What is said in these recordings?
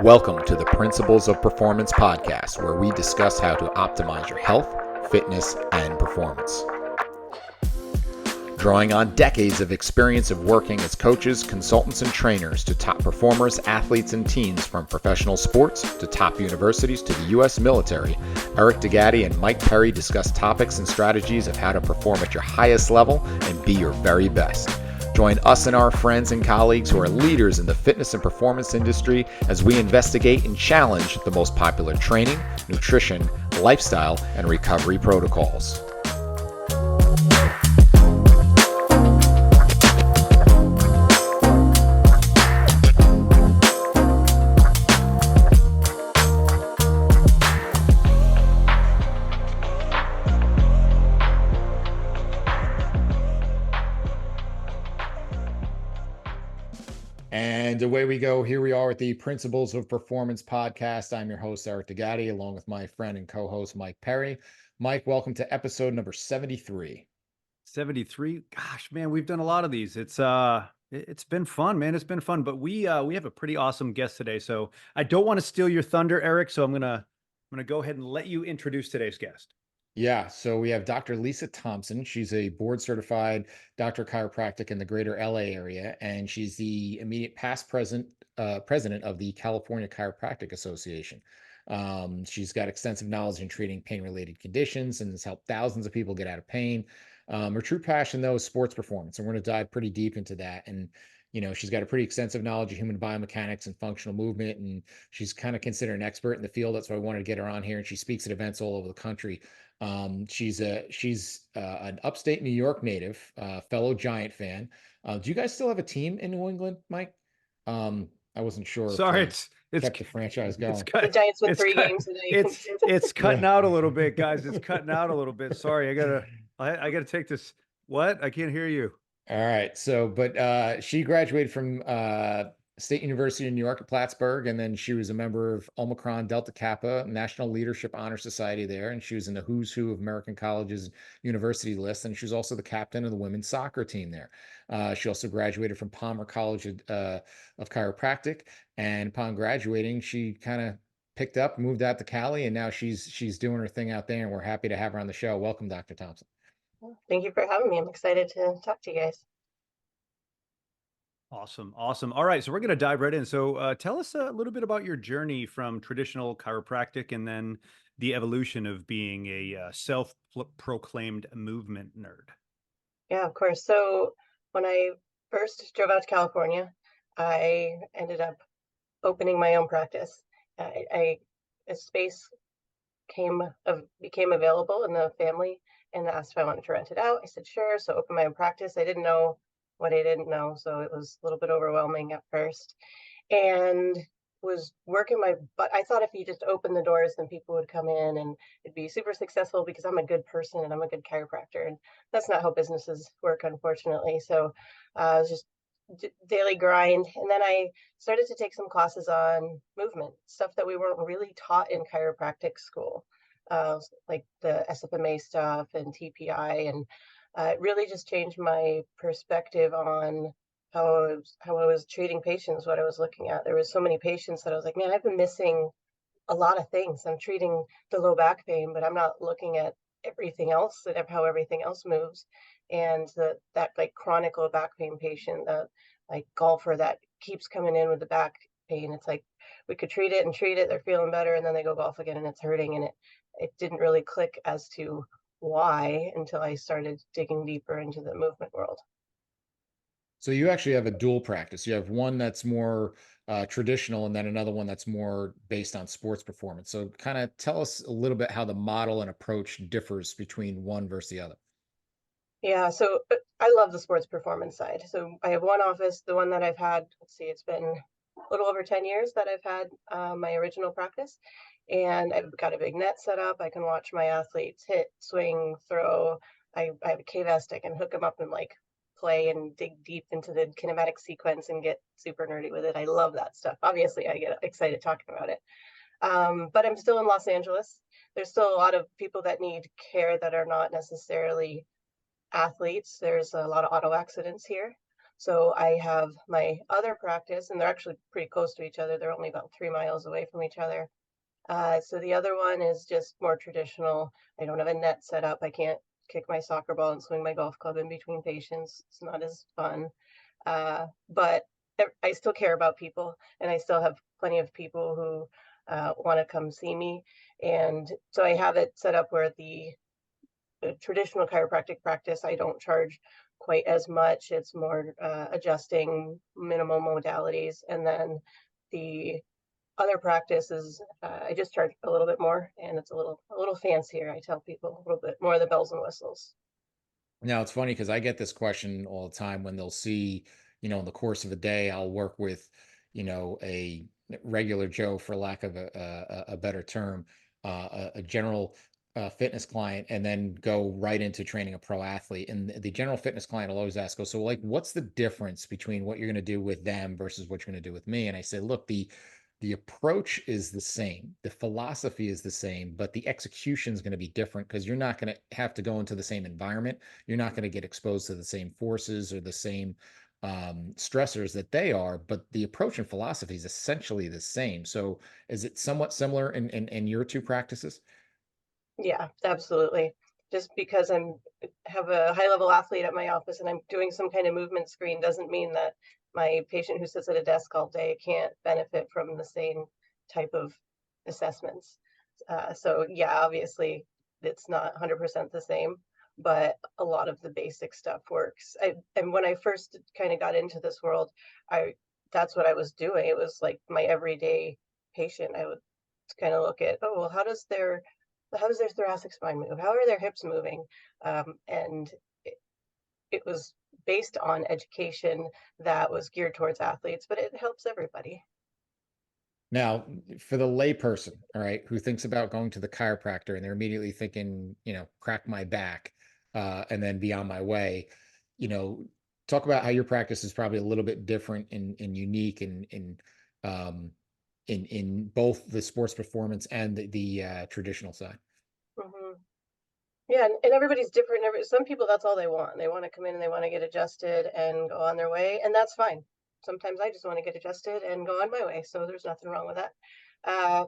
Welcome to the Principles of Performance podcast, where we discuss how to optimize your health, fitness, and performance. Drawing on decades of experience of working as coaches, consultants, and trainers to top performers, athletes, and teens from professional sports to top universities to the U.S. military, Eric DeGatti and Mike Perry discuss topics and strategies of how to perform at your highest level and be your very best. Join us and our friends and colleagues who are leaders in the fitness and performance industry as we investigate and challenge the most popular training, nutrition, lifestyle, and recovery protocols. And away we go. Here we are at the Principles of Performance podcast. I'm your host, Eric DeGatti, along with my friend and co-host, Mike Perry. Mike, welcome to episode number 73. 73. Gosh, man, we've done a lot of these. It's been fun, man. It's been fun, but we have a pretty awesome guest today. So I don't want to steal your thunder, Eric. So I'm gonna go ahead and let you introduce today's guest. Yeah, so we have Dr. Lisa Thomson. She's a board-certified Doctor of Chiropractic in the greater LA area, and she's the immediate past president of the California Chiropractic Association. She's got extensive knowledge in treating pain-related conditions and has helped thousands of people get out of pain. Her true passion, though, is sports performance, and we're going to dive pretty deep into that. And she's got a pretty extensive knowledge of human biomechanics and functional movement, and she's kind of considered an expert in the field. That's why I wanted to get her on here, and she speaks at events all over the country. She's an upstate New York native, fellow Giant fan. Do you guys still have a team in New England, Mike? I wasn't sure. Sorry, if kept the franchise going. The Giants won 3 games today. It's cutting out a little bit, guys. It's cutting out a little bit. Sorry, I gotta take this. What? I can't hear you. All right. So, but she graduated from State University of New York at Plattsburgh, and then she was a member of Omicron Delta Kappa National Leadership Honor Society there, and she was in the who's who of American colleges university list, and she was also the captain of the women's soccer team there. She also graduated from Palmer College of Chiropractic, and upon graduating, she kind of picked up, moved out to Cali, and now she's doing her thing out there, and we're happy to have her on the show. Welcome, Dr. Thomson. Thank you for having me. I'm excited to talk to you guys. Awesome. All right, so we're going to dive right in. So tell us a little bit about your journey from traditional chiropractic and then the evolution of being a self-proclaimed movement nerd. Yeah, of course. So when I first drove out to California, I ended up opening my own practice. A space became available in the family and asked if I wanted to rent it out. I said, sure. So opened my own practice. I didn't know what I didn't know, so it was a little bit overwhelming at first, and was working my butt. I thought if you just open the doors, then people would come in and it'd be super successful because I'm a good person and I'm a good chiropractor, and that's not how businesses work, unfortunately. So it was just daily grind, and then I started to take some classes on movement, stuff that we weren't really taught in chiropractic school, like the SFMA stuff and TPI, and it really just changed my perspective on how I was treating patients, what I was looking at. There was so many patients that I was like, man, I've been missing a lot of things. I'm treating the low back pain, but I'm not looking at everything else and how everything else moves. And that like chronic low back pain patient, that like golfer that keeps coming in with the back pain. It's like we could treat it, they're feeling better, and then they go golf again and it's hurting. And it didn't really click as to why until I started digging deeper into the movement world. So you actually have a dual practice. You have one that's more traditional and then another one that's more based on sports performance. So kind of tell us a little bit how the model and approach differs between one versus the other. Yeah, so I love the sports performance side. So I have one office, the one that I've had, let's see, it's been a little over 10 years that I've had my original practice. And I've got a big net set up. I can watch my athletes hit, swing, throw. I have a K-vest. I can hook them up and like play and dig deep into the kinematic sequence and get super nerdy with it. I love that stuff. Obviously, I get excited talking about it. But I'm still in Los Angeles. There's still a lot of people that need care that are not necessarily athletes. There's a lot of auto accidents here. So I have my other practice, and they're actually pretty close to each other. They're only about 3 miles away from each other. So the other one is just more traditional. I don't have a net set up. I can't kick my soccer ball and swing my golf club in between patients. It's not as fun. But I still care about people, and I still have plenty of people who want to come see me. And so I have it set up where the traditional chiropractic practice, I don't charge quite as much. It's more adjusting minimal modalities. And then the other practice is I just charge a little bit more, and it's a little fancier. I tell people a little bit more of the bells and whistles. Now it's funny because I get this question all the time when they'll see, in the course of a day, I'll work with, a regular Joe, for lack of a better term, a general fitness client, and then go right into training a pro athlete. And the general fitness client will always ask, so like, what's the difference between what you're going to do with them versus what you're going to do with me? And I say, look, the approach is the same, the philosophy is the same, but the execution is going to be different because you're not going to have to go into the same environment. You're not going to get exposed to the same forces or the same stressors that they are, but the approach and philosophy is essentially the same. So is it somewhat similar in your two practices? Yeah, absolutely. Just because I'm have a high level athlete at my office and I'm doing some kind of movement screen doesn't mean that my patient who sits at a desk all day can't benefit from the same type of assessments. So yeah, obviously it's not 100% the same, but a lot of the basic stuff works. And when I first kind of got into this world, I that's what I was doing. It was like my everyday patient. I would kind of look at, oh, well, how does their thoracic spine move? How are their hips moving? And it was based on education that was geared towards athletes, but it helps everybody. Now, for the layperson, all right, who thinks about going to the chiropractor and they're immediately thinking, crack my back, and then be on my way, you know, talk about how your practice is probably a little bit different and unique um, in both the sports performance and the traditional side. Hmm. Yeah, and everybody's different. Some people, that's all they want. They want to come in and they want to get adjusted and go on their way, and that's fine. Sometimes I just want to get adjusted and go on my way, so there's nothing wrong with that.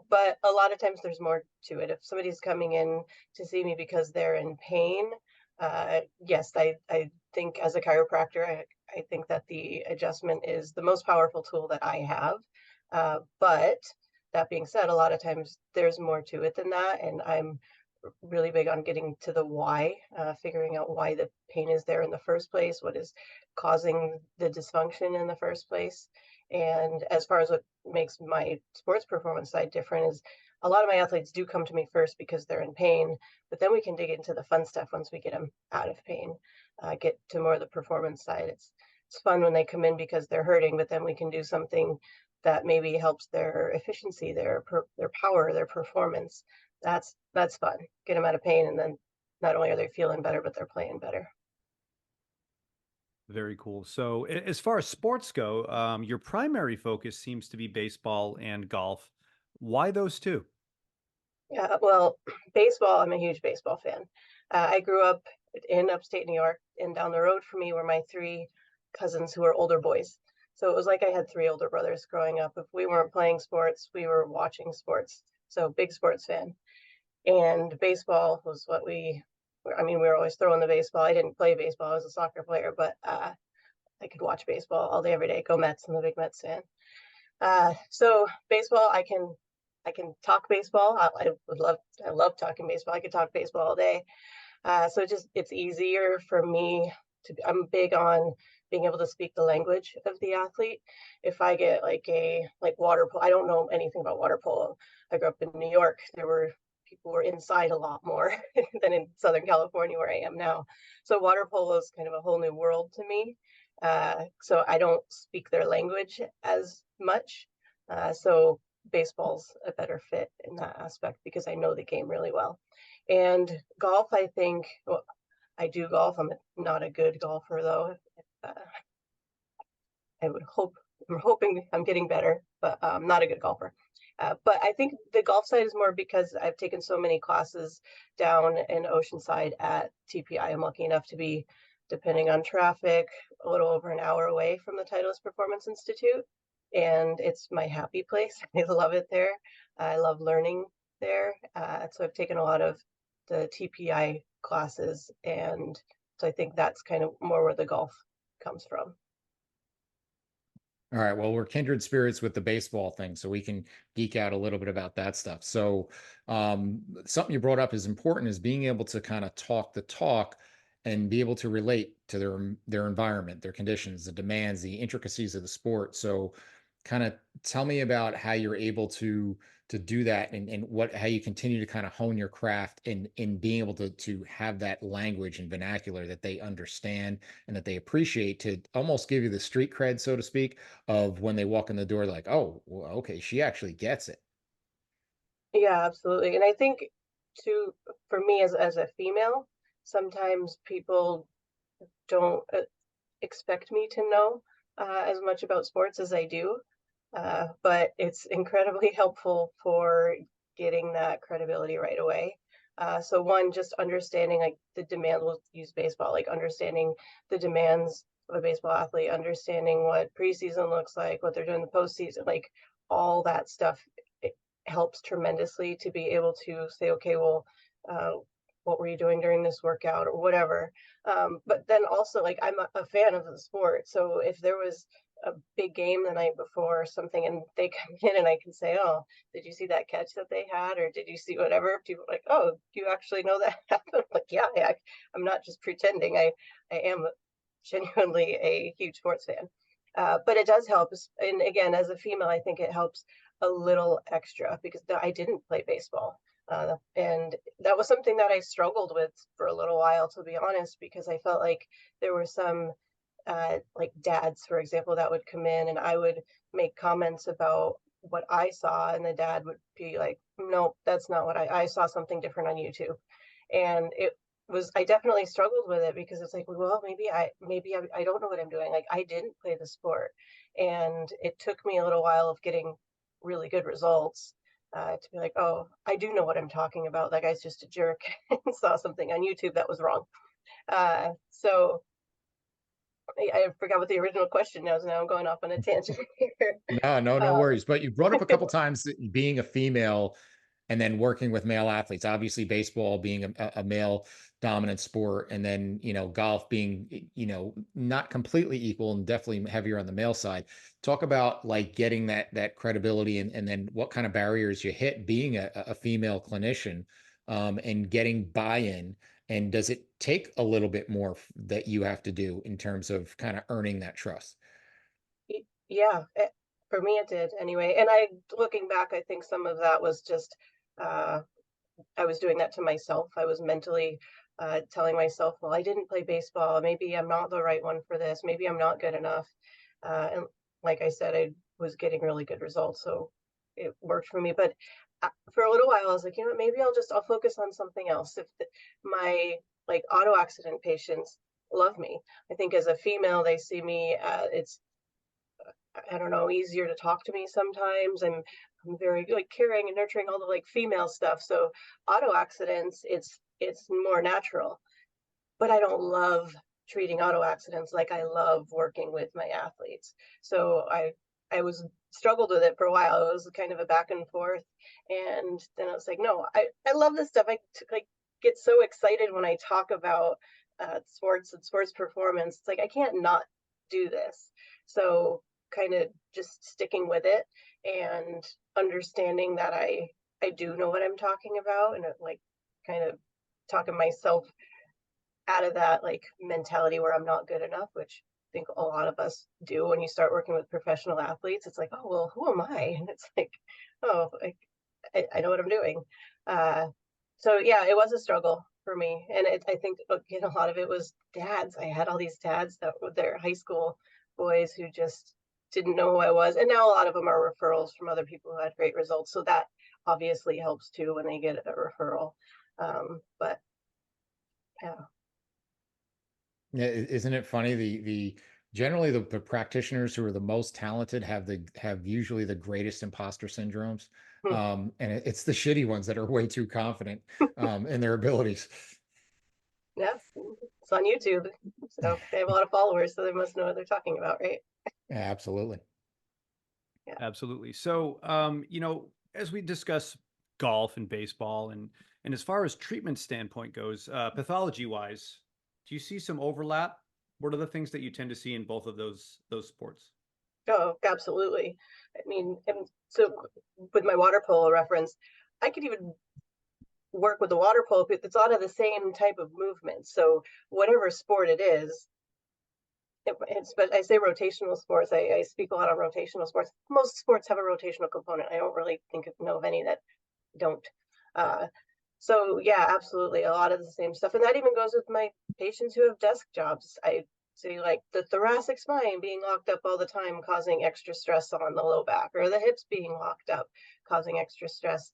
But a lot of times there's more to it. If somebody's coming in to see me because they're in pain, yes, I think as a chiropractor, I think that the adjustment is the most powerful tool that I have. But that being said, a lot of times there's more to it than that, and I'm really big on getting to the why, figuring out why the pain is there in the first place, what is causing the dysfunction in the first place. And as far as what makes my sports performance side different is a lot of my athletes do come to me first because they're in pain, but then we can dig into the fun stuff once we get them out of pain, get to more of the performance side. It's fun when they come in because they're hurting, but then we can do something that maybe helps their efficiency, their power, their performance. That's fun. Get them out of pain, and then not only are they feeling better, but they're playing better. Very cool. So, as far as sports go, your primary focus seems to be baseball and golf. Why those two? Yeah, well, baseball, I'm a huge baseball fan. I grew up in upstate New York, and down the road from me were my three cousins who are older boys. So it was like I had three older brothers growing up. If we weren't playing sports, we were watching sports. So big sports fan. And baseball was we were always throwing the baseball. I didn't play baseball. I was a soccer player, but I could watch baseball all day, every day. Go Mets! I'm a big Mets fan. So baseball, I can talk baseball. I love talking baseball. I could talk baseball all day. So it's easier for me I'm big on being able to speak the language of the athlete. If I get like water polo, I don't know anything about water polo. I grew up in New York. People were inside a lot more than in Southern California where I am now. So water polo is kind of a whole new world to me. So I don't speak their language as much. So baseball's a better fit in that aspect because I know the game really well. And golf, I think, well, I do golf. I'm not a good golfer though. Uh, I would hope, I'm hoping I'm getting better, but I'm not a good golfer. But I think the golf side is more because I've taken so many classes down in Oceanside at TPI. I'm lucky enough to be depending on traffic, a little over an hour away from the Titleist Performance Institute. And it's my happy place. I love it there. I love learning there. So I've taken a lot of the TPI classes, and so I think that's kind of more where the golf comes from. All right. Well, we're kindred spirits with the baseball thing, so we can geek out a little bit about that stuff. So, something you brought up is important is being able to kind of talk the talk and be able to relate to their environment, their conditions, the demands, the intricacies of the sport. So, kind of tell me about how you're able to do that, and what how you continue to kind of hone your craft in being able to have that language and vernacular that they understand and that they appreciate, to almost give you the street cred, so to speak, of when they walk in the door, like, oh, well, okay, she actually gets it. Yeah, absolutely. And I think too, for me as a female, sometimes people don't expect me to know as much about sports as I do. But it's incredibly helpful for getting that credibility right away. So one, just understanding like the demand, we'll use baseball, like understanding the demands of a baseball athlete, understanding what preseason looks like, what they're doing in the postseason, like all that stuff. It helps tremendously to be able to say, okay, well, uh, what were you doing during this workout or whatever. But then also, like, I'm a fan of the sport. So if there was a big game the night before or something and they come in and I can say, oh, did you see that catch that they had? Or did you see whatever? People are like, oh, do you actually know that happened? I'm like, yeah, I'm not just pretending. I am genuinely a huge sports fan. But it does help. And again, as a female, I think it helps a little extra because I didn't play baseball. And that was something that I struggled with for a little while, to be honest, because I felt like there were some like dads, for example, that would come in and I would make comments about what I saw, and the dad would be like, no, that's not what I saw something different on YouTube. And I definitely struggled with it because it's like, well, maybe I don't know what I'm doing. Like I didn't play the sport. And it took me a little while of getting really good results to be like, oh, I do know what I'm talking about. That guy's just a jerk and saw something on YouTube that was wrong. So I forgot what the original question was. Now I'm going off on a tangent here. No Uh, worries. But you brought up a couple times that being a female and then working with male athletes, obviously baseball being a male dominant sport, and then, golf being, not completely equal and definitely heavier on the male side. Talk about like getting that credibility, and then what kind of barriers you hit being a female clinician, and getting buy-in. And does it take a little bit more that you have to do in terms of kind of earning that trust? yeah, for me it did anyway. And looking back, I think some of that was just uh, I was doing that to myself. I was mentally telling myself, well, I didn't play baseball. Maybe I'm not the right one for this. Maybe I'm not good enough. And like I said, I was getting really good results, so it worked for me. But for a little while, I was like, maybe I'll focus on something else. If my like auto accident patients love me, I think as a female, they see me. It's I don't know, easier to talk to me sometimes. I'm very like caring and nurturing, all the like female stuff. So auto accidents, it's more natural. But I don't love treating auto accidents like I love working with my athletes. So I was struggled with it for a while. It was kind of a back and forth. And then I was like, no, I love this stuff. I like get so excited when I talk about sports and sports performance. It's like I can't not do this. So kind of just sticking with it and understanding that I do know what I'm talking about, and like kind of talking myself out of that like mentality where I'm not good enough, which I think a lot of us do when you start working with professional athletes. It's like, oh well, who am I? And it's like, oh, I know what I'm doing. Uh, so yeah, it was a struggle for me, and I think again a lot of it was dads. I had all these dads that were their high school boys who just didn't know who I was, and now a lot of them are referrals from other people who had great results. So that obviously helps too when they get a referral. But yeah. Yeah, isn't it funny? The generally the practitioners who are the most talented have usually the greatest imposter syndromes. And it's the shitty ones that are way too confident in their abilities. Yeah, it's on YouTube. So they have a lot of followers, so they must know what they're talking about, right? Yeah, absolutely. Yeah. Absolutely. So, as we discuss golf and baseball, and as far as treatment standpoint goes, pathology wise, do you see some overlap? What are the things that you tend to see in both of those sports? Oh, absolutely. I mean, and so with my water polo reference, I could even work with the water polo. It's a lot of the same type of movement. So whatever sport it is, but I say rotational sports. I speak a lot on rotational sports. Most sports have a rotational component. I don't really know of any that don't. Uh, so yeah, absolutely, a lot of the same stuff, and that even goes with my patients who have desk jobs. I see like the thoracic spine being locked up all the time, causing extra stress on the low back, or the hips being locked up, causing extra stress.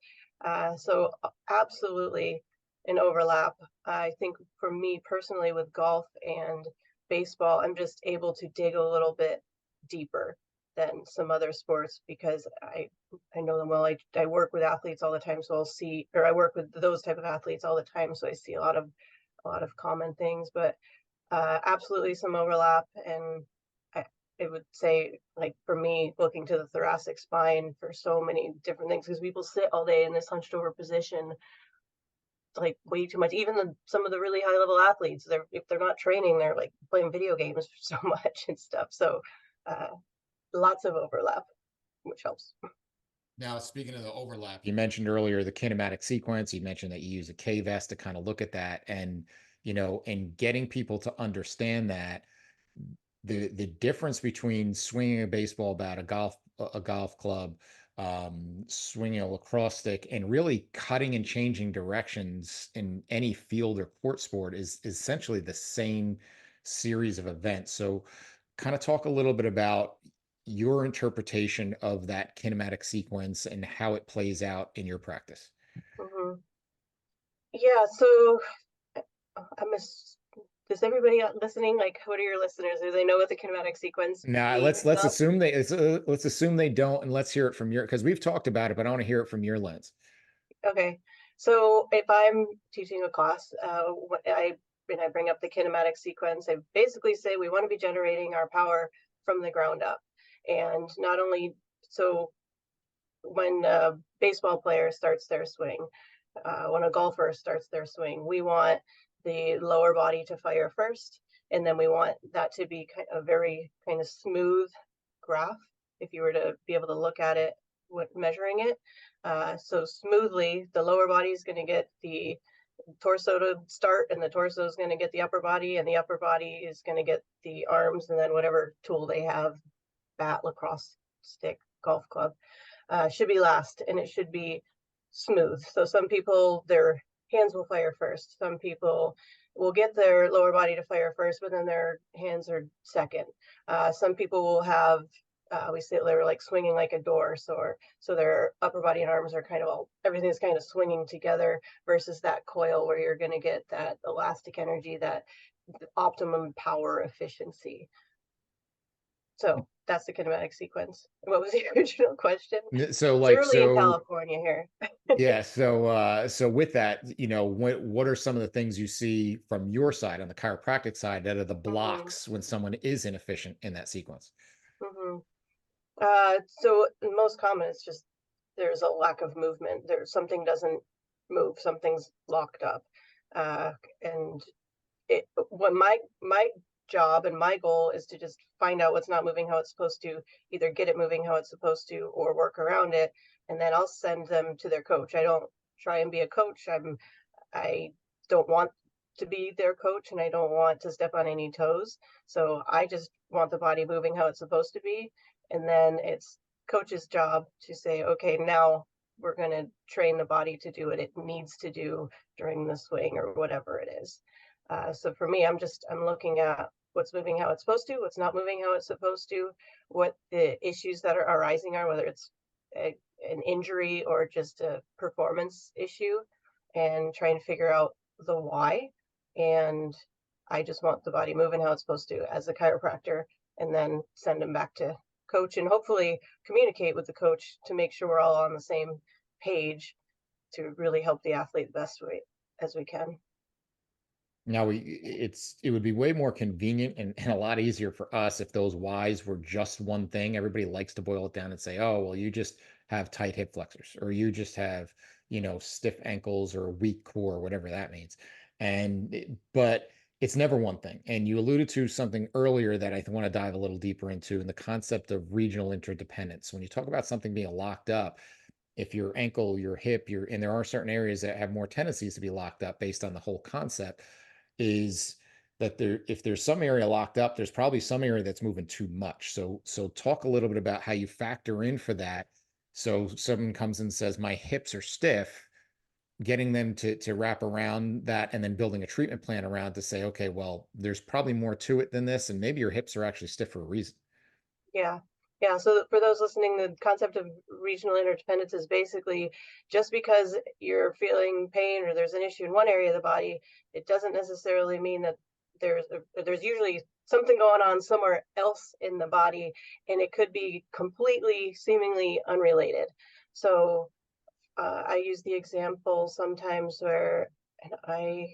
So absolutely an overlap. I think for me personally with golf and baseball, I'm just able to dig a little bit deeper than some other sports because I know them well. I work with athletes all the time, so I'll see, or I work with those type of athletes all the time, so I see a lot of common things, but absolutely some overlap. And I, I would say, like for me, looking to the thoracic spine for so many different things, because people sit all day in this hunched over position, like way too much. Even some of the really high level athletes, if they're not training, they're like playing video games so much and stuff. So uh, lots of overlap, which helps. Now, speaking of the overlap, you mentioned earlier the kinematic sequence. You mentioned that you use a K vest to kind of look at that, and and getting people to understand that the difference between swinging a baseball bat, a golf club, swinging a lacrosse stick, and really cutting and changing directions in any field or court sport is essentially the same series of events. So, kind of talk a little bit about your interpretation of that kinematic sequence and how it plays out in your practice. Hmm. Yeah, so I'm a, does everybody listening, like, what are your listeners? Do they know what the kinematic sequence Now let's means? let's assume let's assume they don't, and let's hear it from your, because we've talked about it, but I want to hear it from your lens. Okay, so if I'm teaching a class, I bring up the kinematic sequence, I basically say we want to be generating our power from the ground up, and not only so when a baseball player starts their swing, when a golfer starts their swing, we want the lower body to fire first, and then we want that to be a very kind of smooth graph. If you were to be able to look at it, measuring it, so smoothly, the lower body is going to get the torso to start, and the torso is going to get the upper body, and the upper body is going to get the arms, and then whatever tool they have, bat, lacrosse stick, golf club, should be last, and it should be smooth. So some people, their hands will fire first. Some people will get their lower body to fire first, but then their hands are second. Some people will have, we say they're like swinging like a door. So their upper body and arms are kind of all, everything's kind of swinging together versus that coil where you're going to get that elastic energy, that optimum power efficiency. So that's the kinematic sequence. What was the original question? So It's like early in so California here. yeah, so with that, what are some of the things you see from your side on the chiropractic side that are the Mhm, blocks when someone is inefficient in that sequence? mhm. So the most common is just there's a lack of movement. There's something doesn't move, something's locked up. Uh, and what my job and my goal is to just find out what's not moving how it's supposed to, either get it moving how it's supposed to or work around it, and then I'll send them to their coach. I don't try and be a coach. I don't want to be their coach, and I don't want to step on any toes. So I just want the body moving how it's supposed to be. And then it's coach's job to say, okay, now we're going to train the body to do what it needs to do during the swing or whatever it is. So for me, I'm looking at what's moving how it's supposed to, what's not moving how it's supposed to, what the issues that are arising are, whether it's an injury or just a performance issue, and try and figure out the why. And I just want the body moving how it's supposed to as a chiropractor, and then send them back to coach and hopefully communicate with the coach to make sure we're all on the same page to really help the athlete the best way as we can. Now it would be way more convenient and a lot easier for us if those whys were just one thing. Everybody likes to boil it down and say, oh, well, you just have tight hip flexors, or you just have, stiff ankles or a weak core, whatever that means. But it's never one thing. And you alluded to something earlier that I want to dive a little deeper into, in the concept of regional interdependence. When you talk about something being locked up, if your ankle, your hip, and there are certain areas that have more tendencies to be locked up based on the whole concept, is that if there's some area locked up, there's probably some area that's moving too much. So talk a little bit about how you factor in for that. So someone comes and says, my hips are stiff, getting them to wrap around that, and then building a treatment plan around to say, okay, well, there's probably more to it than this, and maybe your hips are actually stiff for a reason. Yeah. Yeah. So for those listening, the concept of regional interdependence is basically, just because you're feeling pain or there's an issue in one area of the body, it doesn't necessarily mean that there's usually something going on somewhere else in the body, and it could be completely seemingly unrelated. So I use the example sometimes where, and I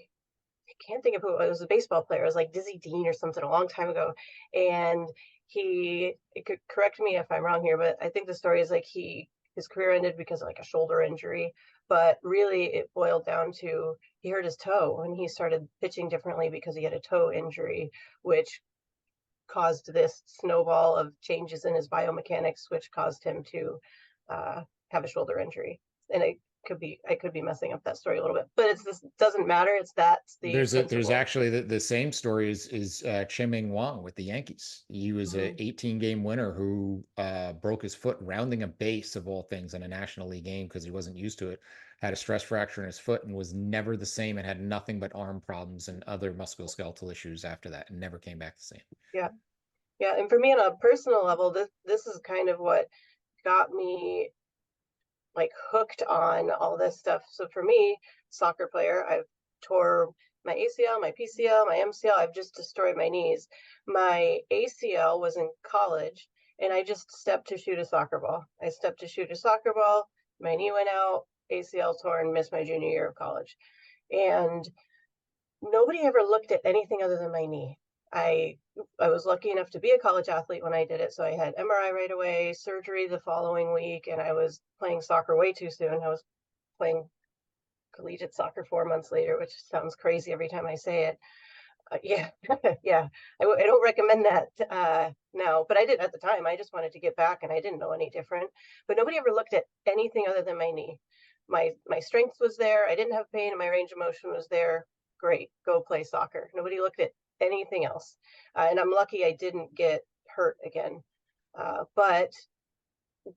can't think of who it was. It was a baseball player. It was like Dizzy Dean or something a long time ago. And it could correct me if I'm wrong here, but I think the story is like his career ended because of like a shoulder injury. But really, it boiled down to he hurt his toe and he started pitching differently because he had a toe injury, which caused this snowball of changes in his biomechanics, which caused him to have a shoulder injury. And I could be messing up that story a little bit, but this doesn't matter. That's the There's principle. actually the same story is Chien-Ming Wang with the Yankees. He was a 18-game winner who broke his foot rounding a base, of all things, in a National League game because he wasn't used to it. Had a stress fracture in his foot and was never the same, and had nothing but arm problems and other musculoskeletal issues after that, and never came back the same. Yeah. Yeah. And for me on a personal level, this is kind of what got me like hooked on all this stuff. So for me, soccer player, I've tore my ACL, my PCL, my MCL. I've just destroyed my knees. My ACL was in college, and I just stepped to shoot a soccer ball. I stepped to shoot a soccer ball. My knee went out, ACL torn, missed my junior year of college. And nobody ever looked at anything other than my knee. I was lucky enough to be a college athlete when I did it. So I had MRI right away, surgery the following week, and I was playing soccer way too soon. I was playing collegiate soccer 4 months later, which sounds crazy every time I say it. Yeah, yeah. I don't recommend that now, but I did at the time. I just wanted to get back, and I didn't know any different. But nobody ever looked at anything other than my knee. My strength was there. I didn't have pain, and my range of motion was there. Great, go play soccer. Nobody looked at anything else, and I'm lucky I didn't get hurt again. But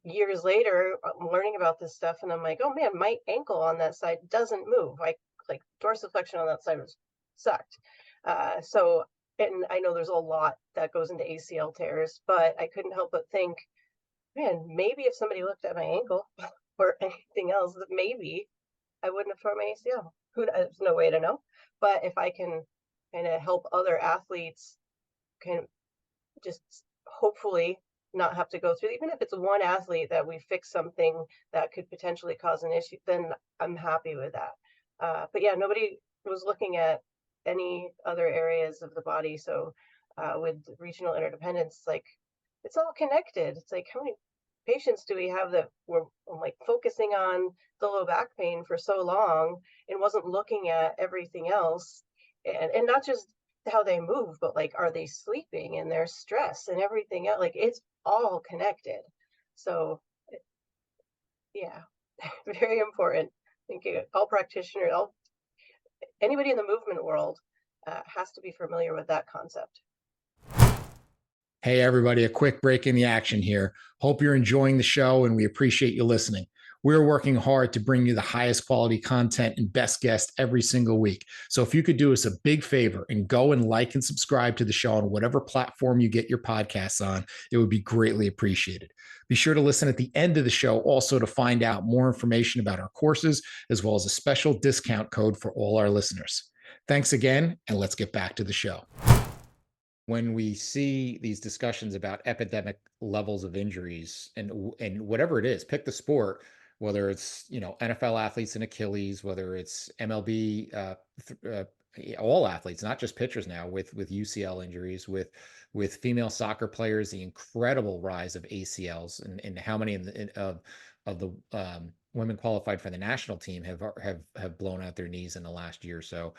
years later, I'm learning about this stuff, and I'm like, oh man, my ankle on that side doesn't move. Like dorsiflexion on that side was sucked. So, and I know there's a lot that goes into ACL tears, but I couldn't help but think, man, maybe if somebody looked at my ankle or anything else, that maybe I wouldn't have torn my ACL. There's no way to know. But if I can kind of help other athletes kind of just hopefully not have to go through, even if it's one athlete that we fix something that could potentially cause an issue, then I'm happy with that. But yeah, nobody was looking at any other areas of the body. So with regional interdependence, like it's all connected. It's like, how many patients do we have that were like focusing on the low back pain for so long and wasn't looking at everything else, and not just how they move, but like, are they sleeping and their stress and everything else? Like, it's all connected. So yeah, very important. I think all practitioners, anybody in the movement world has to be familiar with that concept. Hey, everybody, a quick break in the action here. Hope you're enjoying the show, and we appreciate you listening. We're working hard to bring you the highest quality content and best guests every single week. So if you could do us a big favor and go and like and subscribe to the show on whatever platform you get your podcasts on, it would be greatly appreciated. Be sure to listen at the end of the show also to find out more information about our courses, as well as a special discount code for all our listeners. Thanks again, and let's get back to the show. When we see these discussions about epidemic levels of injuries, and whatever it is, pick the sport, whether it's NFL athletes and Achilles, whether it's MLB all athletes, not just pitchers now, with UCL injuries, with female soccer players, the incredible rise of ACLs, and how many of the women qualified for the national team have blown out their knees in the last year or so.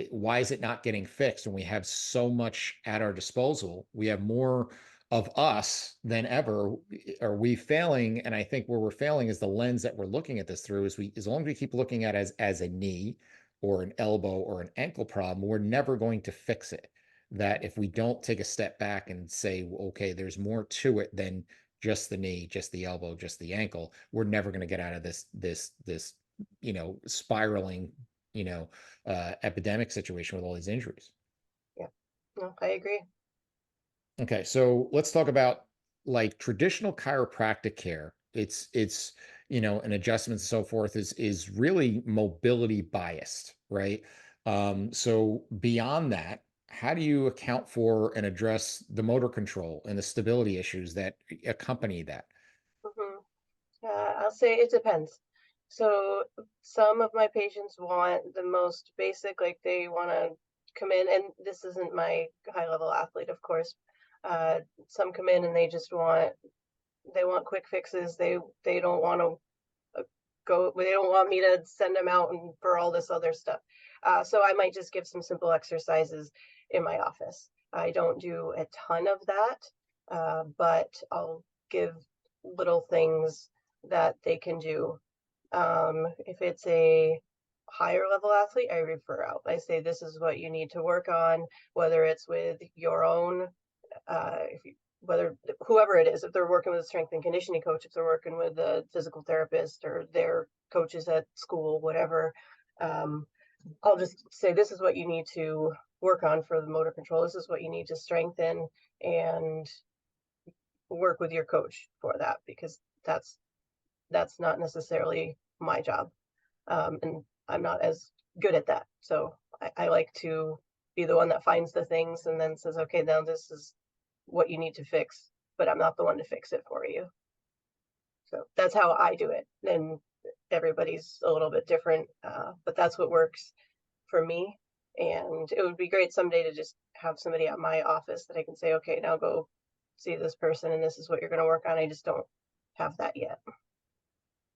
Why is it not getting fixed when we have so much at our disposal? We have more of us than ever. Are we failing? And I think where we're failing is the lens that we're looking at this through. As long as we keep looking at it as a knee or an elbow or an ankle problem, we're never going to fix it. That if we don't take a step back and say, okay, there's more to it than just the knee, just the elbow, just the ankle, we're never going to get out of this spiraling, epidemic situation with all these injuries. Yeah, no, I agree. Okay, so let's talk about like traditional chiropractic care. It's and adjustments and so forth is really mobility biased, right? So beyond that, how do you account for and address the motor control and the stability issues that accompany that? hmm I'll say it depends. So some of my patients want the most basic, like they want to come in, and this isn't my high level athlete, of course. Some come in and they want quick fixes. They don't want to they don't want me to send them out and for all this other stuff. So I might just give some simple exercises in my office. I don't do a ton of that, but I'll give little things that they can do. If it's a higher level athlete, I refer out. I say, this is what you need to work on, whether it's with your own, whether whoever it is, if they're working with a strength and conditioning coach, if they're working with a physical therapist or their coaches at school, whatever, I'll just say, this is what you need to work on for the motor control. This is what you need to strengthen, and work with your coach for that, because that's not necessarily my job. And I'm not as good at that. So I like to be the one that finds the things and then says, okay, now this is what you need to fix, but I'm not the one to fix it for you. So that's how I do it. And everybody's a little bit different, but that's what works for me. And it would be great someday to just have somebody at my office that I can say, okay, now go see this person and this is what you're going to work on. I just don't have that yet.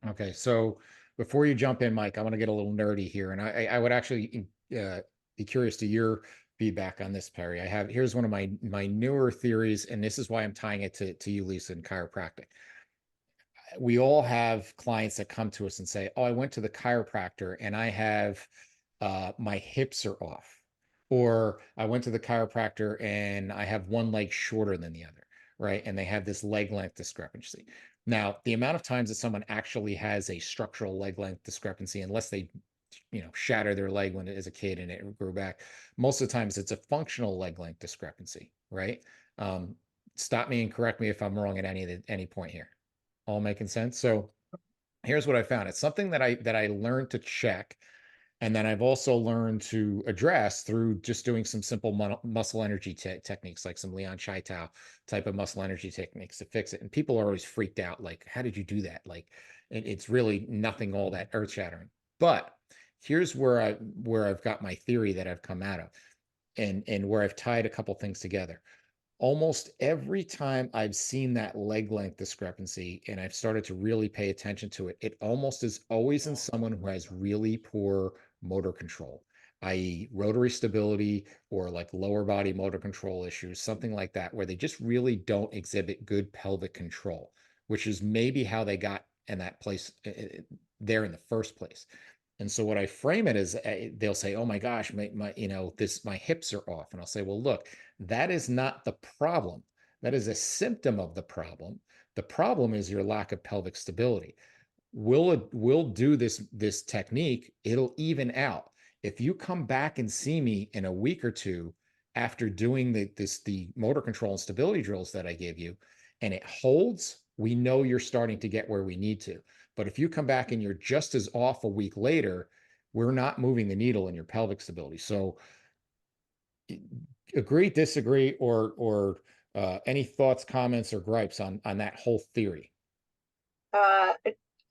Okay, so before you jump in, Mike, I want to get a little nerdy here, and I would actually be curious to your feedback on this, Perry. Here's one of my newer theories, and this is why I'm tying it to you, Lisa, in chiropractic. We all have clients that come to us and say, "Oh, I went to the chiropractor and I have my hips are off," or "I went to the chiropractor and I have one leg shorter than the other," right? And they have this leg length discrepancy. Now, the amount of times that someone actually has a structural leg length discrepancy, unless they, shatter their leg when it is a kid and it grew back, most of the times it's a functional leg length discrepancy, right? Stop me and correct me if I'm wrong at any point here. All making sense? So here's what I found. It's something that I learned to check, and then I've also learned to address through just doing some simple muscle energy techniques, like some Leon Chaitao type of muscle energy techniques to fix it. And people are always freaked out, like, how did you do that? Like, it's really nothing all that earth shattering. But here's where I've got my theory that I've come out of, and where I've tied a couple things together. Almost every time I've seen that leg length discrepancy and I've started to really pay attention to it, it almost is always in someone who has really poor motor control, i.e., rotary stability or like lower body motor control issues, something like that, where they just really don't exhibit good pelvic control, which is maybe how they got in that place there in the first place. And so what I frame it is, they'll say, "Oh my gosh, my hips are off," and I'll say, "Well, look, that is not the problem. That is a symptom of the problem. The problem is your lack of pelvic stability. We'll do this technique. It'll even out. If you come back and see me in a week or two after doing the motor control and stability drills that I gave you, and it holds, we know you're starting to get where we need to. But if you come back and you're just as off a week later, we're not moving the needle in your pelvic stability." So agree, disagree, or any thoughts, comments, or gripes on that whole theory?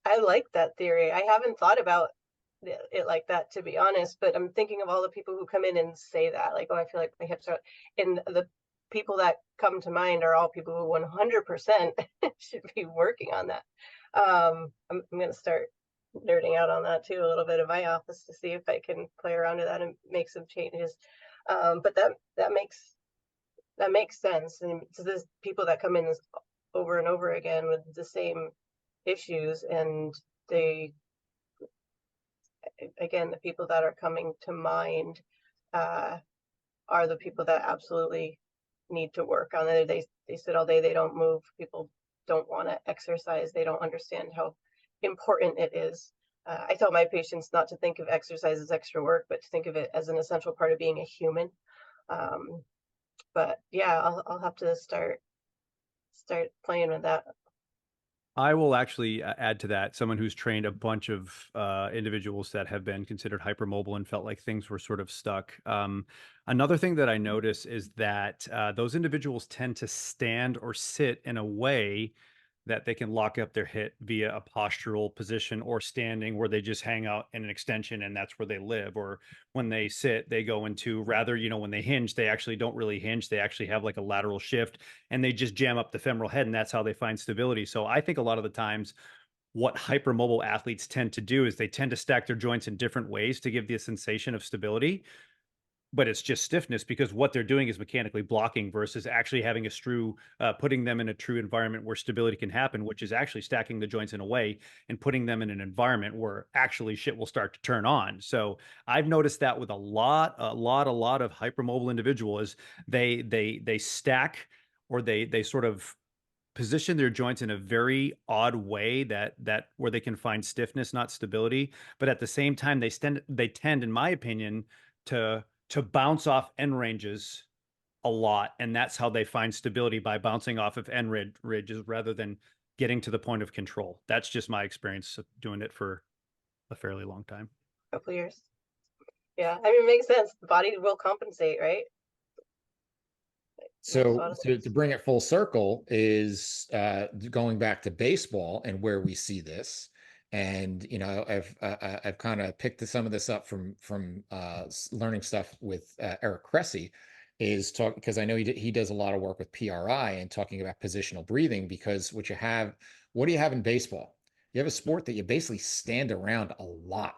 I like that theory. I haven't thought about it like that, to be honest. But I'm thinking of all the people who come in and say that, like, oh, I feel like my hips are, and the people that come to mind are all people who 100% should be working on that. I'm going to start nerding out on that too a little bit in my office to see if I can play around with that and make some changes. But that makes sense. And so there's people that come in over and over again with the same issues, and they, again, the people that are coming to mind are the people that absolutely need to work on it. They sit all day, they don't move. People don't want to exercise. They don't understand how important it is. I tell my patients not to think of exercise as extra work, but to think of it as an essential part of being a human. But yeah, I'll have to start playing with that. I will actually add to that. Someone who's trained a bunch of individuals that have been considered hypermobile and felt like things were sort of stuck. Another thing that I notice is that those individuals tend to stand or sit in a way that they can lock up their hip via a postural position, or standing where they just hang out in an extension and that's where they live. Or when they sit, they go into, rather, when they hinge, they actually don't really hinge. They actually have like a lateral shift and they just jam up the femoral head, and that's how they find stability. So I think a lot of the times what hypermobile athletes tend to do is they tend to stack their joints in different ways to give the sensation of stability, but it's just stiffness because what they're doing is mechanically blocking versus actually having a true, putting them in a true environment where stability can happen, which is actually stacking the joints in a way and putting them in an environment where actually shit will start to turn on. So I've noticed that with a lot of hypermobile individuals, they stack, or they sort of position their joints in a very odd way that where they can find stiffness, not stability. But at the same time, they tend, in my opinion, to bounce off end ranges a lot, and that's how they find stability, by bouncing off of end ridges rather than getting to the point of control. That's just my experience of doing it for a fairly long time. A couple years. Yeah, I mean, it makes sense. The body will compensate, right? So to bring it full circle is going back to baseball and where we see this. And I've kind of picked some of this up from learning stuff with Eric Cressy, is talk because I know he does a lot of work with PRI and talking about positional breathing. Because what do you have in baseball? You have a sport that you basically stand around a lot,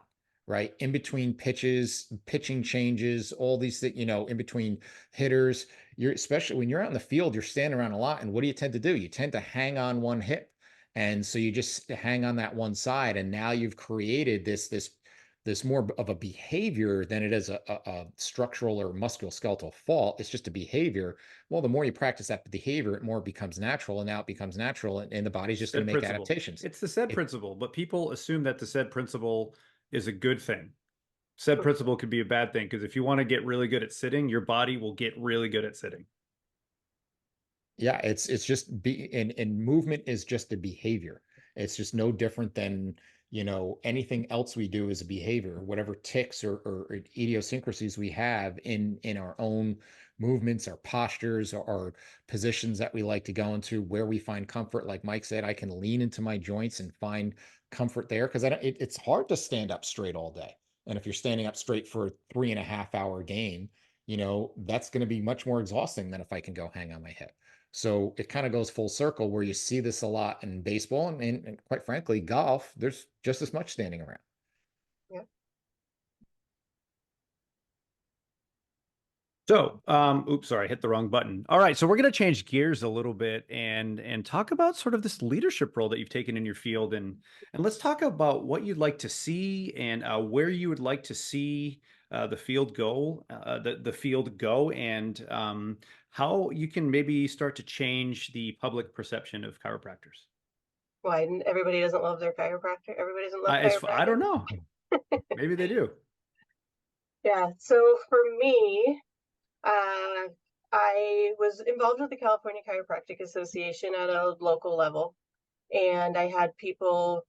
right? In between pitches, pitching changes, all these things, in between hitters. Especially when you're out in the field, you're standing around a lot. And what do you tend to do? You tend to hang on one hip. And so you just hang on that one side. And now you've created this more of a behavior than it is a structural or musculoskeletal fault. It's just a behavior. Well, the more you practice that behavior, it more becomes natural. And now it becomes natural, and the body's just going to make adaptations. It's the SAID principle, but people assume that the SAID principle is a good thing. SAID principle could be a bad thing, because if you want to get really good at sitting, your body will get really good at sitting. Yeah, it's just and movement is just a behavior. It's just no different than, anything else we do is a behavior. Whatever ticks or idiosyncrasies we have in our own movements, our postures, or our positions that we like to go into, where we find comfort. Like Mike said, I can lean into my joints and find comfort there, because it's hard to stand up straight all day. And if you're standing up straight for a 3.5 hour game, that's going to be much more exhausting than if I can go hang on my hip. So it kind of goes full circle, where you see this a lot in baseball, and quite frankly, golf. There's just as much standing around. Yeah. So, oops, sorry, I hit the wrong button. All right, so we're going to change gears a little bit and talk about sort of this leadership role that you've taken in your field, and let's talk about what you'd like to see, and where you would like to see the field go, and how you can maybe start to change the public perception of chiropractors. Why everybody doesn't love their chiropractor? Everybody doesn't love chiropractor? I don't know. Maybe they do. Yeah. So for me, I was involved with the California Chiropractic Association at a local level, and I had people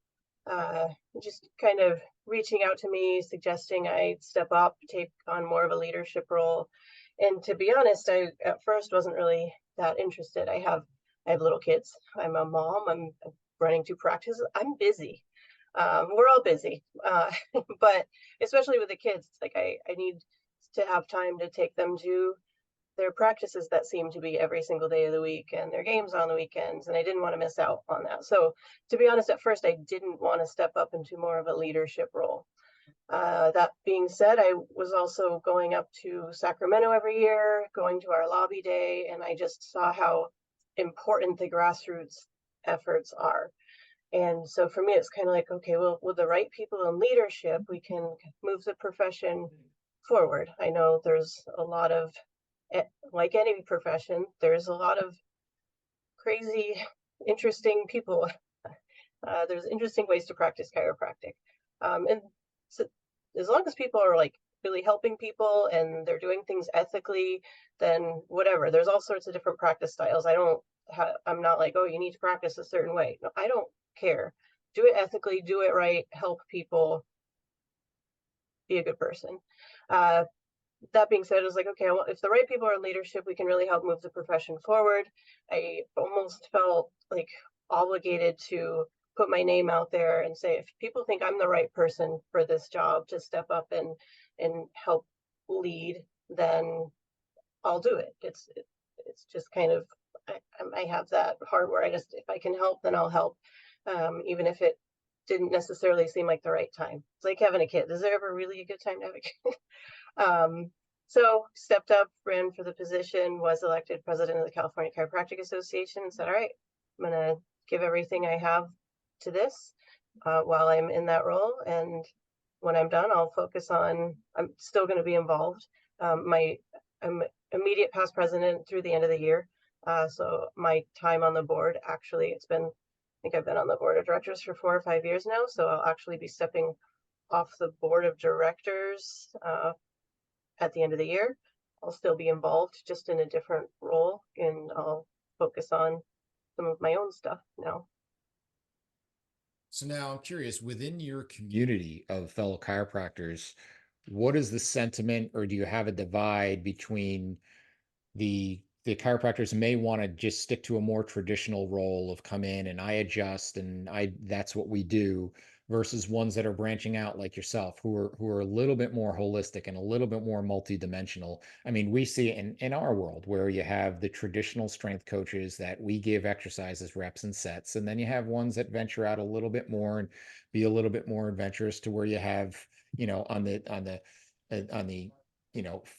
just kind of reaching out to me, suggesting I step up, take on more of a leadership role. And to be honest, I at first wasn't really that interested. I have little kids. I'm a mom. I'm running 2 practices. I'm busy. We're all busy, but especially with the kids, it's like I need to have time to take them to their practices that seem to be every single day of the week and their games on the weekends, and I didn't want to miss out on that. So to be honest, at first I didn't want to step up into more of a leadership role. That being said, I was also going up to Sacramento every year, going to our lobby day, and I just saw how important the grassroots efforts are. And so for me, it's kind of like, okay, well, with the right people in leadership, we can move the profession forward. I know there's a lot of, like any profession, there's a lot of crazy, interesting people. There's interesting ways to practice chiropractic. And so as long as people are like really helping people and they're doing things ethically, then whatever. There's all sorts of different practice styles. I'm not like, oh, you need to practice a certain way. No, I don't care. Do it ethically, do it right, help people, be a good person. That being said, it was like, okay, well, if the right people are in leadership, we can really help move the profession forward. I almost felt like obligated to put my name out there and say, if people think I'm the right person for this job to step up and help lead, then I'll do it. It's just kind of, I have that heart where if I can help, then I'll help, even if it didn't necessarily seem like the right time. It's like having a kid. Is there ever really a good time to have a kid? So stepped up, ran for the position, was elected president of the California Chiropractic Association, and said, all right, I'm going to give everything I have to this while I'm in that role. And when I'm done, I'll focus on, I'm still going to be involved. I'm immediate past president through the end of the year. So my time on the board, actually, I think I've been on the board of directors for 4 or 5 years now. So I'll actually be stepping off the board of directors at the end of the year. I'll still be involved, just in a different role, and I'll focus on some of my own stuff now. So now I'm curious, within your community of fellow chiropractors, what is the sentiment, or do you have a divide between the chiropractors may want to just stick to a more traditional role of come in and I adjust and that's what we do, versus ones that are branching out like yourself, who are a little bit more holistic and a little bit more multidimensional? I mean, we see it in our world where you have the traditional strength coaches that we give exercises, reps, and sets, and then you have ones that venture out a little bit more and be a little bit more adventurous, to where you have, on the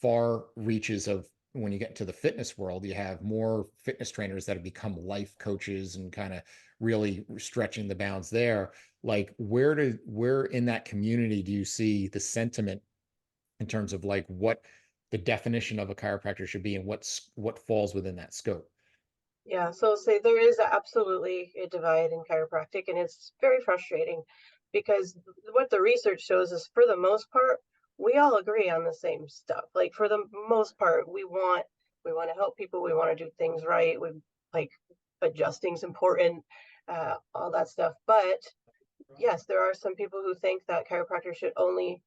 far reaches of, when you get into the fitness world, you have more fitness trainers that have become life coaches and kind of really stretching the bounds there. Like, where in that community do you see the sentiment in terms of like what the definition of a chiropractor should be and what falls within that scope? Yeah, so say there is absolutely a divide in chiropractic, and it's very frustrating because what the research shows is, for the most part, we all agree on the same stuff. Like, for the most part, we want to help people, we want to do things right. We like, adjusting's important, all that stuff. But yes, there are some people who think that chiropractors should only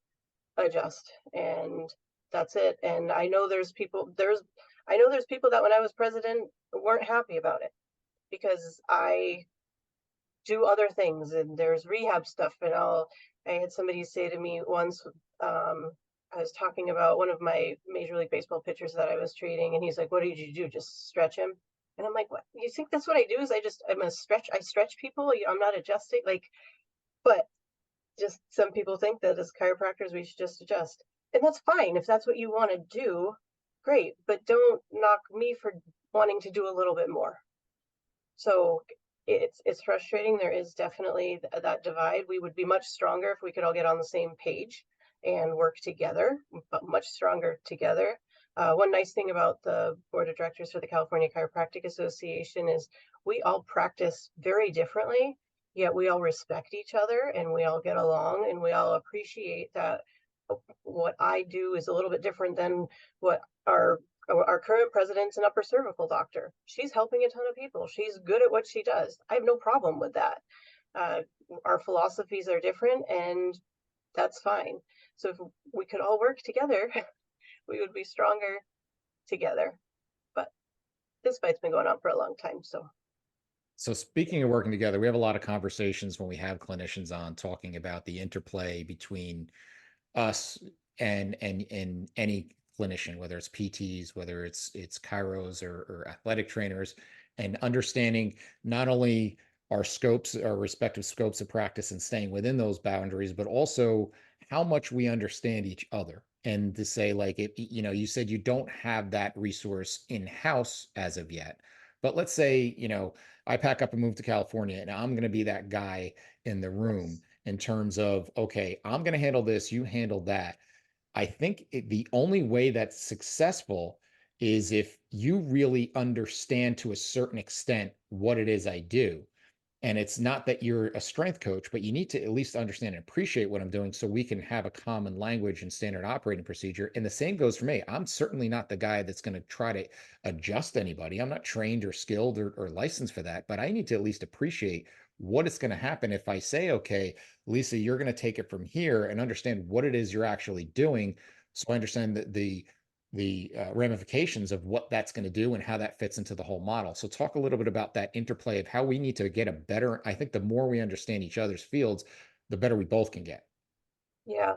adjust and that's it. And I know there's people that when I was president weren't happy about it, because I do other things and there's rehab stuff. And I had somebody say to me once, I was talking about one of my Major League Baseball pitchers that I was treating, and he's like, what did you do? Just stretch him? And I'm like, what? You think that's what I do? Is I stretch people? I'm not adjusting. Like, but just some people think that as chiropractors, we should just adjust. And that's fine. If that's what you want to do, great. But don't knock me for wanting to do a little bit more. So it's frustrating. There is definitely that divide. We would be much stronger if we could all get on the same page and work together, but much stronger together. One nice thing about the board of directors for the California Chiropractic Association is we all practice very differently, yet we all respect each other and we all get along and we all appreciate that what I do is a little bit different than what our current president's an upper cervical doctor. She's helping a ton of people. She's good at what she does. I have no problem with that. Our philosophies are different, and that's fine. So if we could all work together, we would be stronger together. But this fight's been going on for a long time. So speaking of working together, we have a lot of conversations when we have clinicians on talking about the interplay between us and any clinician, whether it's PTs, whether it's chiros or athletic trainers, and understanding not only our scopes, our respective scopes of practice and staying within those boundaries, but also how much we understand each other. And to say, like, if you know, you said you don't have that resource in-house as of yet, but let's say, I pack up and move to California, and I'm going to be that guy in the room Yes. in terms of, okay, I'm going to handle this, you handle that. I think the only way that's successful is if you really understand to a certain extent what it is I do. And it's not that you're a strength coach, but you need to at least understand and appreciate what I'm doing so we can have a common language and standard operating procedure. And the same goes for me. I'm certainly not the guy that's going to try to adjust anybody. I'm not trained or skilled or licensed for that, but I need to at least appreciate what is going to happen if I say, okay, Lisa, you're going to take it from here and understand what it is you're actually doing. So I understand that the ramifications of what that's going to do and how that fits into the whole model. So talk a little bit about that interplay of how we need to get a better, I think the more we understand each other's fields, the better we both can get. Yeah.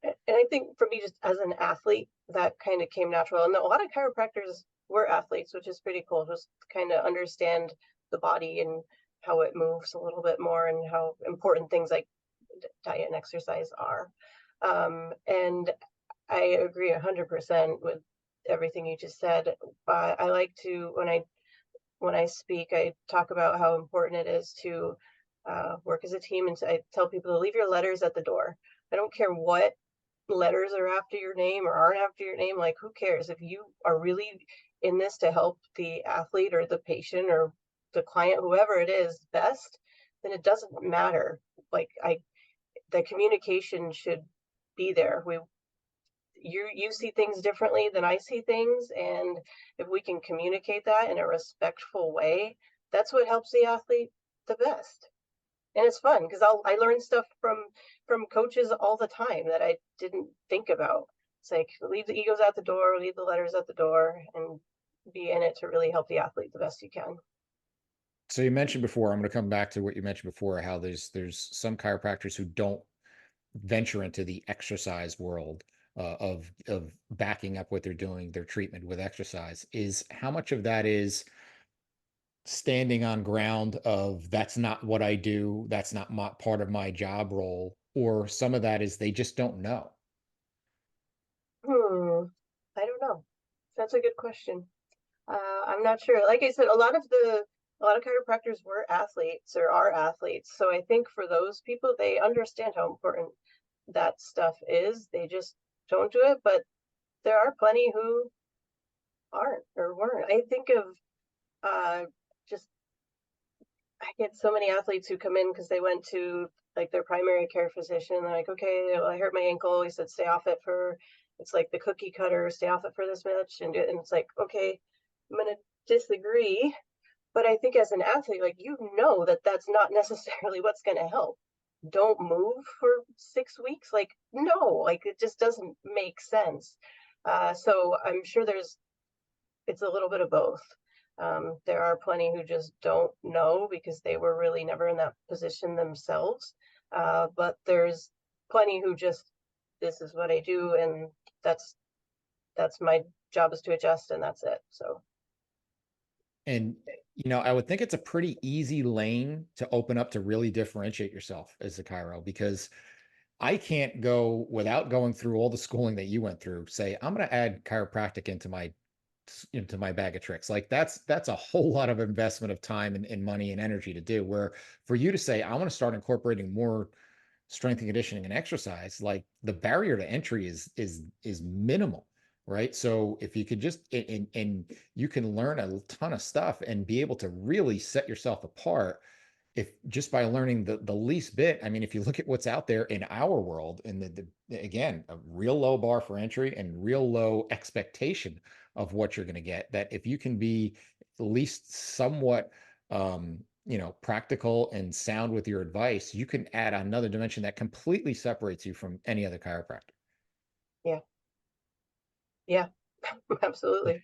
And I think for me, just as an athlete, that kind of came natural. And a lot of chiropractors were athletes, which is pretty cool. Just kind of understand the body and how it moves a little bit more and how important things like diet and exercise are. And I agree 100% with everything you just said. I like to, when I speak, I talk about how important it is to work as a team, and I tell people to leave your letters at the door. I don't care what letters are after your name or aren't after your name. Like, who cares? If you are really in this to help the athlete or the patient or the client, whoever it is, best, then it doesn't matter. Like, the communication should be there. You see things differently than I see things, and if we can communicate that in a respectful way, that's what helps the athlete the best. And it's fun because I learn stuff from coaches all the time that I didn't think about. It's like, leave the egos at the door, leave the letters at the door, and be in it to really help the athlete the best you can. So you mentioned before, I'm going to come back to what you mentioned before, how there's some chiropractors who don't venture into the exercise world of backing up what they're doing, their treatment with exercise. Is how much of that is standing on ground of that's not what I do, that's not my part of my job role, or some of that is they just don't know. Hmm. I don't know. That's a good question. I'm not sure. Like I said, a lot of chiropractors were athletes or are athletes. So I think for those people, they understand how important that stuff is. They just don't do it. But there are plenty who aren't or weren't. I think of just I get so many athletes who come in because they went to like their primary care physician. And they're like, okay, well, I hurt my ankle. He said, stay off it for, it's like the cookie cutter, stay off it for this much. And it's like, okay, I'm going to disagree. But I think as an athlete, like, that that's not necessarily what's going to help. Don't move for 6 weeks. Like, no, like it just doesn't make sense. So I'm sure it's a little bit of both. There are plenty who just don't know because they were really never in that position themselves. But there's plenty who just, this is what I do, and that's my job is to adjust, and that's it. So And I would think it's a pretty easy lane to open up to really differentiate yourself as a chiro, because I can't go without going through all the schooling that you went through, say, I'm going to add chiropractic into my bag of tricks. Like that's a whole lot of investment of time and money and energy to do. Where for you to say, I want to start incorporating more strength and conditioning and exercise, like the barrier to entry is minimal, right? So if you could just and you can learn a ton of stuff and be able to really set yourself apart if just by learning the least bit. I mean, if you look at what's out there in our world, and again, a real low bar for entry and real low expectation of what you're going to get, that if you can be at least somewhat practical and sound with your advice, you can add another dimension that completely separates you from any other chiropractor. yeah, yeah, absolutely.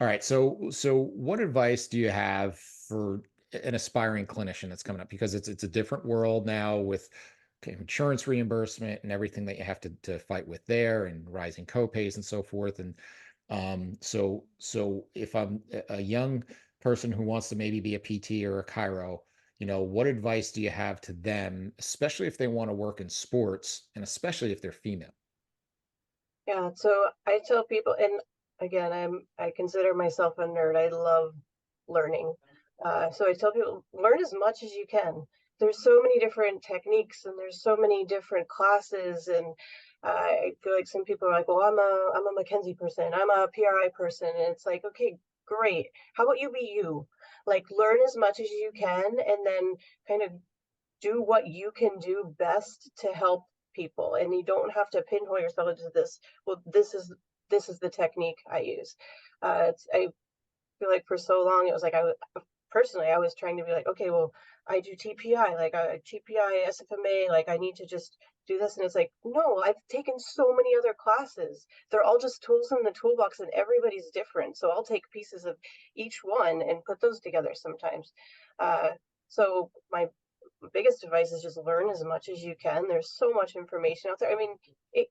All right. So what advice do you have for an aspiring clinician that's coming up, because it's a different world now with insurance reimbursement and everything that you have to fight with there, and rising copays and so forth. And so if I'm a young person who wants to maybe be a PT or a chiro, what advice do you have to them, especially if they want to work in sports, and especially if they're female? Yeah, so I tell people, and again, I consider myself a nerd. I love learning. So I tell people, learn as much as you can. There's so many different techniques, and there's so many different classes, and I feel like some people are like, well, I'm a Mackenzie person, I'm a PRI person, and it's like, okay, great. How about you be you? Like, learn as much as you can, and then kind of do what you can do best to help people, and you don't have to pinhole yourself into this. Well, this is the technique I use. I feel like for so long it was like personally I was trying to be like, okay, well, I do TPI, like TPI, SFMA, like I need to just do this, and it's like, no, I've taken so many other classes. They're all just tools in the toolbox, and everybody's different. So I'll take pieces of each one and put those together sometimes. So my biggest advice is just learn as much as you can. There's so much information out there. I mean, it,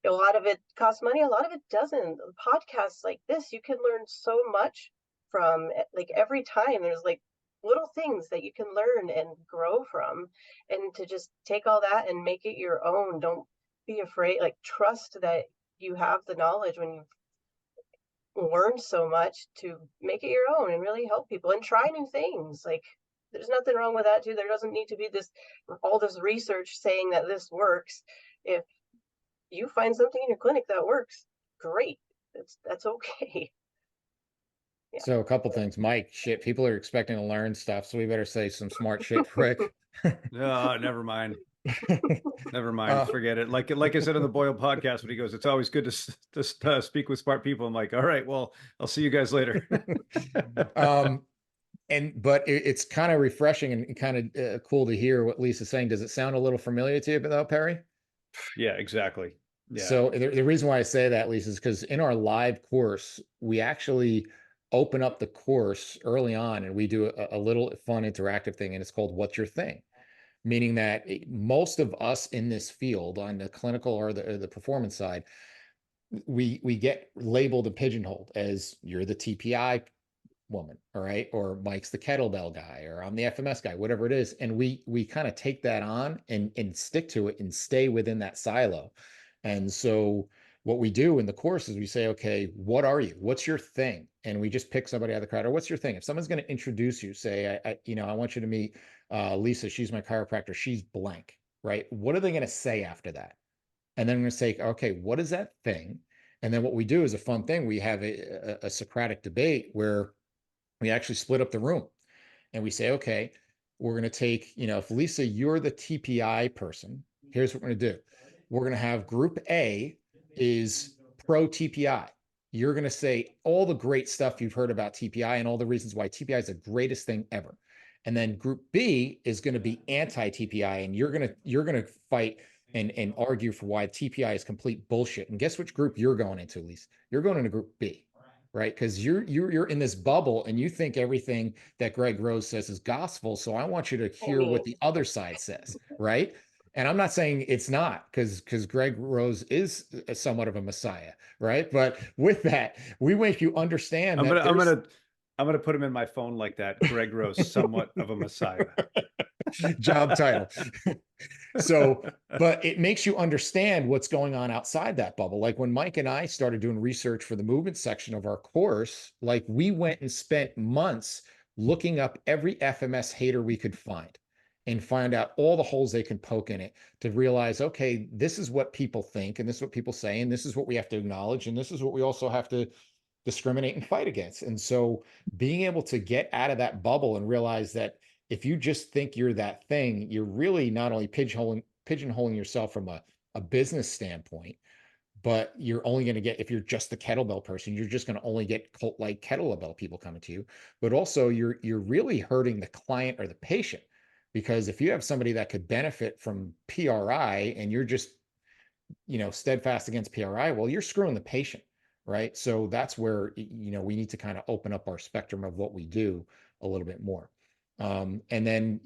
a lot of it costs money, a lot of it doesn't. Podcasts like this, you can learn so much from. Like, every time there's like little things that you can learn and grow from, and to just take all that and make it your own. Don't be afraid, like, trust that you have the knowledge when you've learned so much, to make it your own and really help people and try new things. Like, there's nothing wrong with that too. There doesn't need to be all this research saying that this works. If you find something in your clinic that works, great. That's okay. Yeah. So a couple things, Mike. Shit, people are expecting to learn stuff, so we better say some smart shit quick. No, never mind. Never mind. Uh, Forget it. Like I said on the Boyle podcast, when he goes, it's always good to speak with smart people. I'm like, all right, well, I'll see you guys later. um, but it's kind of refreshing and kind of cool to hear what Lisa's saying. Does it sound a little familiar to you, though, Perry? Yeah, exactly. Yeah. So the reason why I say that, Lisa, is because in our live course, we actually open up the course early on, and we do a little fun interactive thing, and it's called "What's Your Thing?" Meaning that most of us in this field, on the clinical or the performance side, we get labeled and pigeonholed as, you're the TPI woman, all right, or Mike's the kettlebell guy, or I'm the FMS guy, whatever it is, and we kind of take that on and stick to it and stay within that silo. And so what we do in the course is we say, okay, what are you? What's your thing? And we just pick somebody out of the crowd. Or what's your thing? If someone's going to introduce you, say, I want you to meet Lisa. She's my chiropractor. She's blank, right? What are they going to say after that? And then I'm going to say, okay, what is that thing? And then what we do is a fun thing. We have a Socratic debate where we actually split up the room, and we say, okay, we're going to take, if Lisa, you're the TPI person, here's what we're going to do. We're going to have group A is pro TPI. You're going to say all the great stuff you've heard about TPI and all the reasons why TPI is the greatest thing ever. And then group B is going to be anti TPI, and you're going to fight and argue for why TPI is complete bullshit. And guess which group you're going into, Lisa? You're going into group B, right? Because you're in this bubble and you think everything that Greg Rose says is gospel. So I want you to hear what the other side says, right? And I'm not saying it's not, because Greg Rose is somewhat of a messiah, right? But with that, we make you understand I'm that gonna put him in my phone like that. Greg Rose, somewhat of a messiah. job title. So, but it makes you understand what's going on outside that bubble. Like when Mike and I started doing research for the movement section of our course, like we went and spent months looking up every FMS hater we could find and find out all the holes they can poke in it, to realize, okay, this is what people think, and this is what people say, and this is what we have to acknowledge, and this is what we also have to discriminate and fight against. And so being able to get out of that bubble and realize that if you just think you're that thing, you're really not only pigeonholing yourself from a business standpoint, but you're only going to get, if you're just the kettlebell person, you're just going to only get cult-like kettlebell people coming to you. But also you're really hurting the client or the patient, because if you have somebody that could benefit from PRI and you're just, steadfast against PRI, well, you're screwing the patient, right? So that's where, we need to kind of open up our spectrum of what we do a little bit more. And then,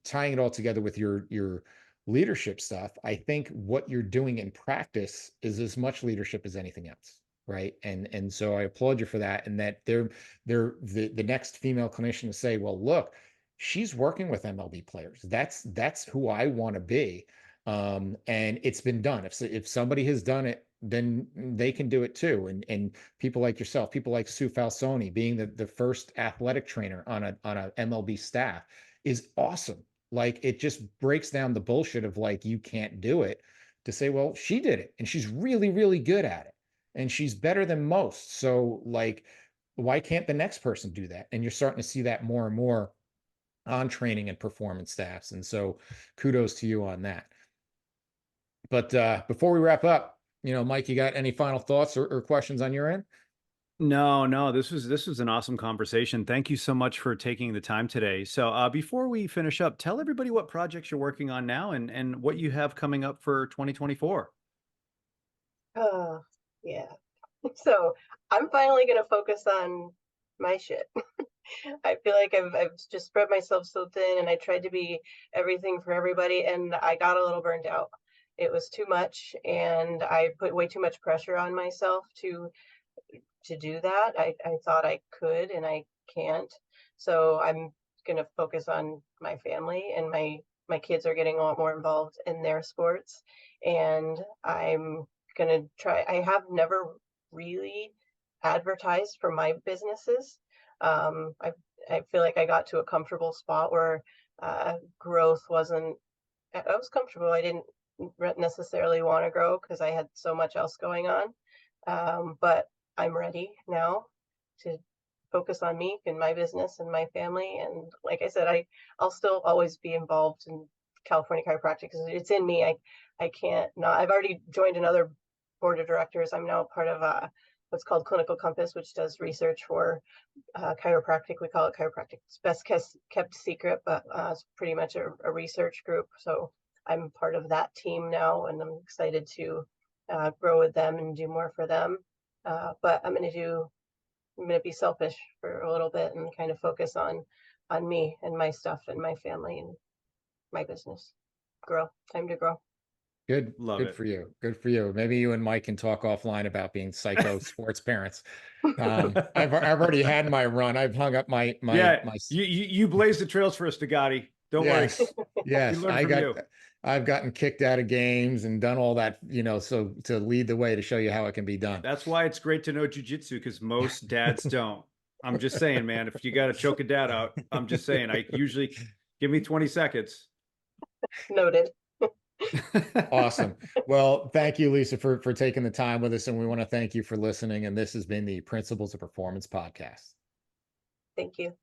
tying it all together with your leadership stuff, I think what you're doing in practice is as much leadership as anything else. Right. And so I applaud you for that. And that they're the next female clinician to say, well, look, she's working with MLB players. That's who I want to be. And it's been done. If somebody has done it, then they can do it too. And people like yourself, people like Sue Falsoni, being the first athletic trainer on a MLB staff is awesome. Like, it just breaks down the bullshit of like, you can't do it, to say, well, she did it and she's really, really good at it and she's better than most. So like, why can't the next person do that? And you're starting to see that more and more on training and performance staffs. And so kudos to you on that. But before we wrap up, Mike, you got any final thoughts or questions on your end? No, this was an awesome conversation. Thank you so much for taking the time today. So before we finish up, tell everybody what projects you're working on now and what you have coming up for 2024. Oh, yeah. So I'm finally going to focus on my shit. I feel like I've just spread myself so thin, and I tried to be everything for everybody, and I got a little burned out. It was too much, and I put way too much pressure on myself to do that. I thought I could, and I can't. So I'm going to focus on my family, and my kids are getting a lot more involved in their sports, and I'm going to try. I have never really advertised for my businesses. I feel like I got to a comfortable spot where growth wasn't. I was comfortable. I didn't necessarily want to grow because I had so much else going on. But I'm ready now to focus on me and my business and my family. And like I said, I'll still always be involved in California Chiropractic because it's in me. I can't not. I've already joined another board of directors. I'm now part of what's called Clinical Compass, which does research for chiropractic. We call it chiropractic. It's best kept secret, but it's pretty much a research group. So I'm part of that team now, and I'm excited to grow with them and do more for them. But I'm going to be selfish for a little bit and kind of focus on me and my stuff and my family and my business. Time to grow. Good. Love Good it. for you. Good for you. Maybe you and Mike can talk offline about being psycho sports parents. I've already had my run. I've hung up my you blaze the trails for us, Dagati. Don't worry. Yes. We learn from you. I've gotten kicked out of games and done all that, so to lead the way to show you how it can be done. That's why it's great to know jujitsu, because most dads don't. I'm just saying, man, if you got to choke a dad out, I'm just saying, I usually give me 20 seconds. Noted. Awesome. Well, thank you, Lisa, for taking the time with us. And we want to thank you for listening. And this has been the Principles of Performance podcast. Thank you.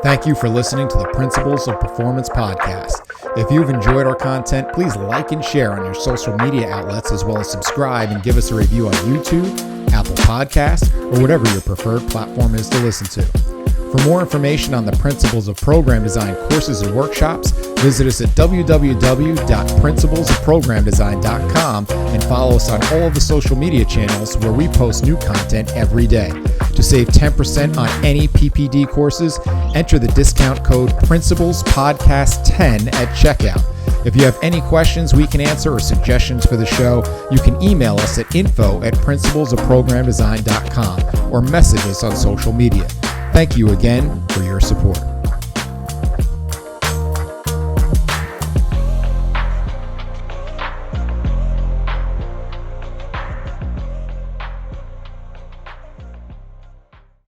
Thank you for listening to the Principles of Performance podcast. If you've enjoyed our content, please like and share on your social media outlets, as well as subscribe and give us a review on YouTube, Apple Podcasts, or whatever your preferred platform is to listen to. For more information on the Principles of Program Design courses and workshops, visit us at www.principlesofprogramdesign.com and follow us on all of the social media channels where we post new content every day. To save 10% on any PPD courses, enter the discount code PRINCIPLESPODCAST10 at checkout. If you have any questions we can answer or suggestions for the show, you can email us at info@principlesofprogramdesign.com or message us on social media. Thank you again for your support.